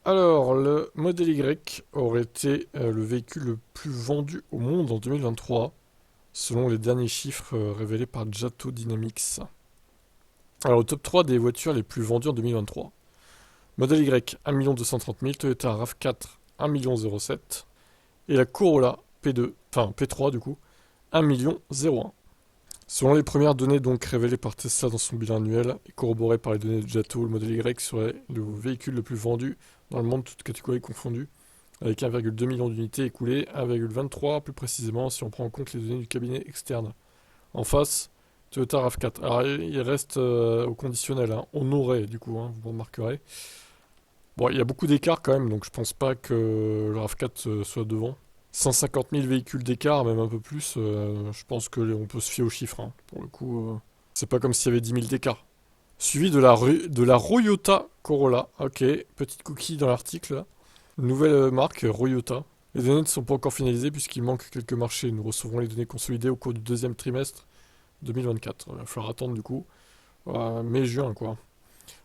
Alors, le modèle Y aurait été le véhicule le plus vendu au monde en 2023, selon les derniers chiffres révélés par Jato Dynamics. Alors, au top 3 des voitures les plus vendues en 2023. Modèle Y, 1 230 000, Toyota RAV4, 1 007 000, et la Corolla P2, enfin P3 du coup, 1 001 000. Selon les premières données donc révélées par Tesla dans son bilan annuel et corroborées par les données de Jato, le modèle Y serait le véhicule le plus vendu dans le monde, toutes catégories confondues, avec 1,2 million d'unités écoulées, 1,23 plus précisément si on prend en compte les données du cabinet externe. En face, Toyota RAV4. Alors il reste au conditionnel, hein. On aurait du coup, hein, vous remarquerez. Bon, il y a beaucoup d'écart quand même, donc je pense pas que le RAV4 soit devant. 150 000 véhicules d'écart, même un peu plus, je pense qu'on peut se fier aux chiffres, hein. Pour le coup, c'est pas comme s'il y avait 10 000 d'écart. Suivi de la Royota Corolla. Ok, petite cookie dans l'article là. Nouvelle marque, Royota. Les données ne sont pas encore finalisées puisqu'il manque quelques marchés. Nous recevrons les données consolidées au cours du deuxième trimestre 2024. Il va falloir attendre du coup, mai-juin quoi.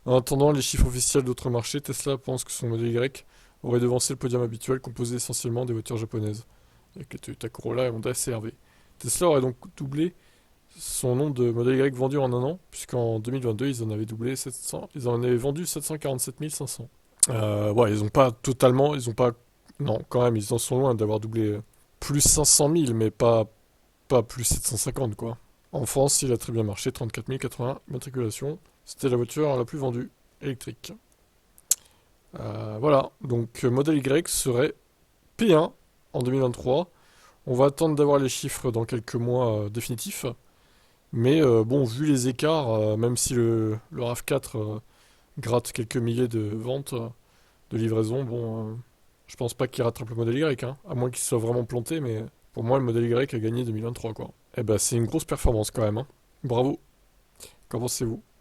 En attendant les chiffres officiels d'autres marchés, Tesla pense que son modèle Y aurait devancé le podium habituel composé essentiellement des voitures japonaises, avec les Toyota Corolla et Honda CR-V. Tesla aurait donc doublé son nombre de modèles Y vendus en un an, puisqu'en 2022, ils en avaient doublé 700, ils en avaient vendu 747 500. Ouais, ils ont pas totalement, ils ont pas, non, quand même, ils en sont loin d'avoir doublé plus 500 000, mais pas plus 750 quoi. En France, il a très bien marché, 34 080 matriculations. C'était la voiture la plus vendue, électrique. Voilà, donc modèle Y serait P1 en 2023. On va attendre d'avoir les chiffres dans quelques mois définitifs. Mais bon, vu les écarts, même si le RAV4 gratte quelques milliers de ventes, de livraison, bon, je pense pas qu'il rattrape le modèle Y, hein, à moins qu'il soit vraiment planté, mais pour moi, le modèle Y a gagné 2023, quoi. Eh ben, c'est une grosse performance quand même, hein. Bravo. Qu'en pensez-vous?